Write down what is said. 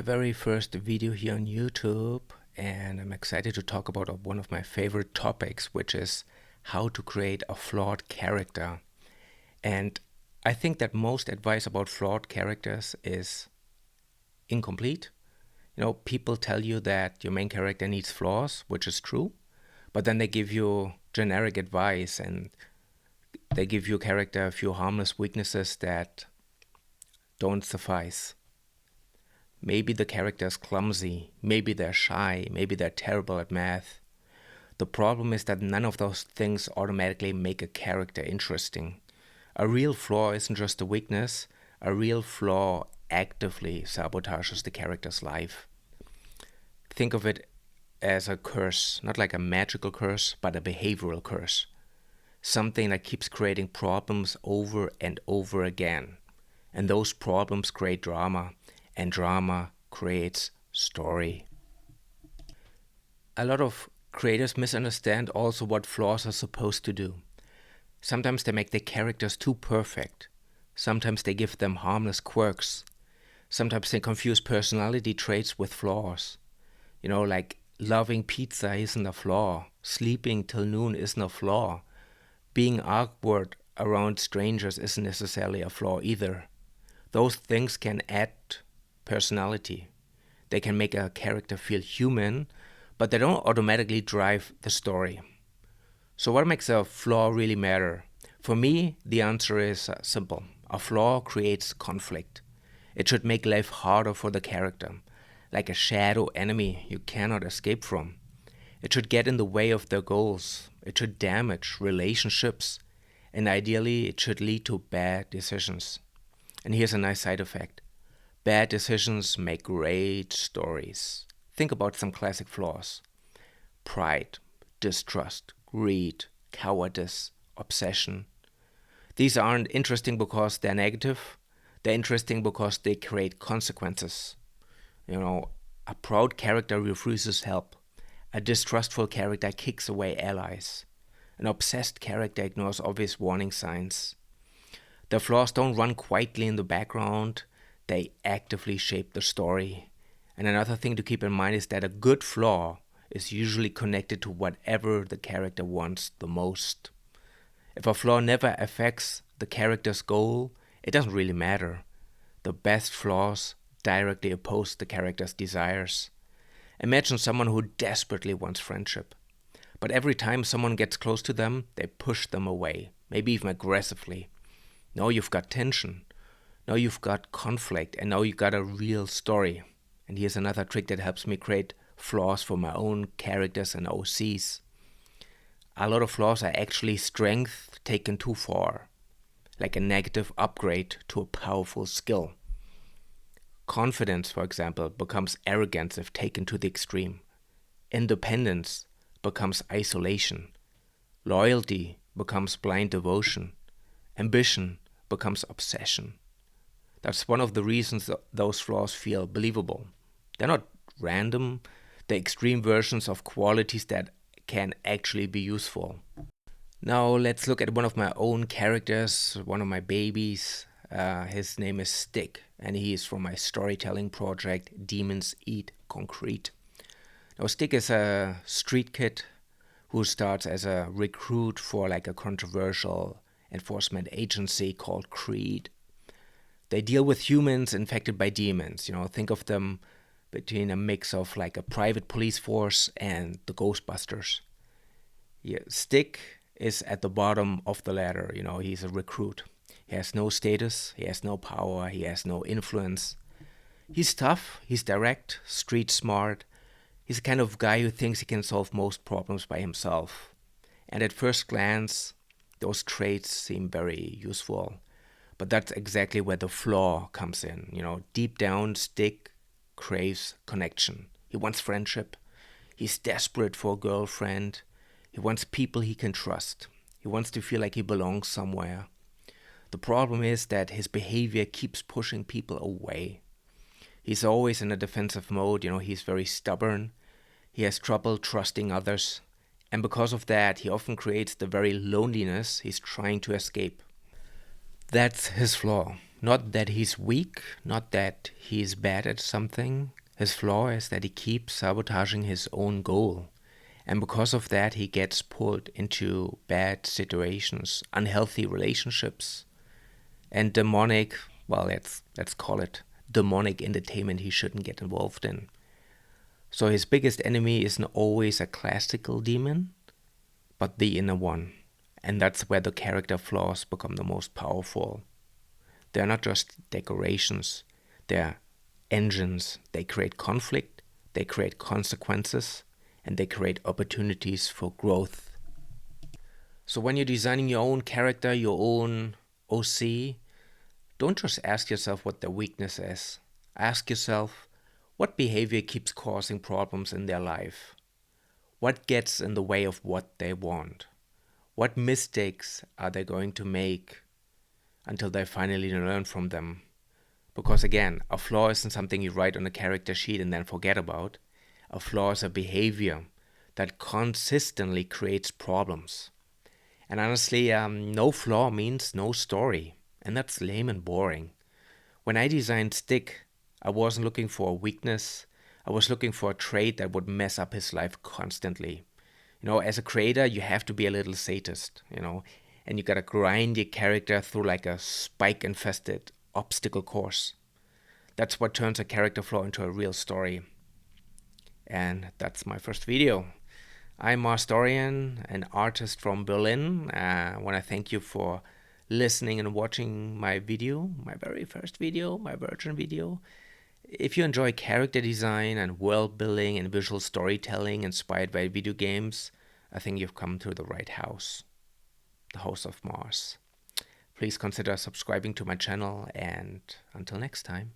my very first video here on YouTube, and I'm excited to talk about one of my favorite topics, which is how to create a flawed character. And I think that most advice about flawed characters is incomplete. People tell you that your main character needs flaws, which is true, but then they give you generic advice and they give your character a few harmless weaknesses that don't suffice. Maybe the character is clumsy, maybe they're shy, maybe they're terrible at math. The problem is that none of those things automatically make a character interesting. A real flaw isn't just a weakness, a real flaw actively sabotages the character's life. Think of it as a curse, not like a magical curse, but a behavioral curse. Something that keeps creating problems over and over again. And those problems create drama, and drama creates story. A lot of creators misunderstand also what flaws are supposed to do. Sometimes they make their characters too perfect. Sometimes they give them harmless quirks. Sometimes they confuse personality traits with flaws. Like loving pizza isn't a flaw. Sleeping till noon isn't a flaw. Being awkward around strangers isn't necessarily a flaw either. Those things can add personality. They can make a character feel human, but they don't automatically drive the story. So what makes a flaw really matter? For me, the answer is simple. A flaw creates conflict. It should make life harder for the character, like a shadow enemy you cannot escape from. It should get in the way of their goals. It should damage relationships, and ideally it should lead to bad decisions. And here's a nice side effect. Bad decisions make great stories. Think about some classic flaws. Pride, distrust, greed, cowardice, obsession. These aren't interesting because they're negative. They're interesting because they create consequences. A proud character refuses help. A distrustful character kicks away allies. An obsessed character ignores obvious warning signs. The flaws don't run quietly in the background. They actively shape the story. And another thing to keep in mind is that a good flaw is usually connected to whatever the character wants the most. If a flaw never affects the character's goal, it doesn't really matter. The best flaws directly oppose the character's desires. Imagine someone who desperately wants friendship. But every time someone gets close to them, they push them away, maybe even aggressively. Now you've got tension. Now you've got conflict, and now you've got a real story. And here's another trick that helps me create flaws for my own characters and OCs. A lot of flaws are actually strength taken too far, like a negative upgrade to a powerful skill. Confidence, for example, becomes arrogance if taken to the extreme. Independence becomes isolation. Loyalty becomes blind devotion. Ambition becomes obsession. That's one of the reasons those flaws feel believable. They're not random. They're extreme versions of qualities that can actually be useful. Now let's look at one of my own characters, one of my babies. His name is Stick, and he is from my storytelling project, Demons Eat Concrete. Now Stick is a street kid who starts as a recruit for like a controversial enforcement agency called Creed. They deal with humans infected by demons. Think of them between a mix of like a private police force and the Ghostbusters. Yeah, Stick is at the bottom of the ladder. He's a recruit. He has no status, he has no power, he has no influence. He's tough, he's direct, street smart. He's the kind of guy who thinks he can solve most problems by himself. And at first glance, those traits seem very useful. But that's exactly where the flaw comes in. Deep down, Stick craves connection. He wants friendship. He's desperate for a girlfriend. He wants people he can trust. He wants to feel like he belongs somewhere. The problem is that his behavior keeps pushing people away. He's always in a defensive mode. He's very stubborn. He has trouble trusting others. And because of that, he often creates the very loneliness he's trying to escape. That's his flaw. Not that he's weak, not that he's bad at something. His flaw is that he keeps sabotaging his own goal. And because of that, he gets pulled into bad situations, unhealthy relationships, and demonic, well, let's call it demonic entertainment he shouldn't get involved in. So his biggest enemy isn't always a classical demon, but the inner one. And that's where the character flaws become the most powerful. They're not just decorations, they're engines. They create conflict, they create consequences, and they create opportunities for growth. So when you're designing your own character, your own OC, don't just ask yourself what their weakness is. Ask yourself, what behavior keeps causing problems in their life? What gets in the way of what they want? What mistakes are they going to make until they finally learn from them? Because again, a flaw isn't something you write on a character sheet and then forget about. A flaw is a behavior that consistently creates problems. And honestly, no flaw means no story. And that's lame and boring. When I designed Stick, I wasn't looking for a weakness. I was looking for a trait that would mess up his life constantly. As a creator, you have to be a little sadist, and you gotta grind your character through like a spike infested obstacle course. That's what turns a character flaw into a real story. And that's my first video. I'm Mars Dorian, an artist from Berlin. I want to thank you for listening and watching my video, my very first video, my virgin video. If you enjoy character design and world building and visual storytelling inspired by video games, I think you've come to the right house, the house of Mars. Please consider subscribing to my channel, and until next time.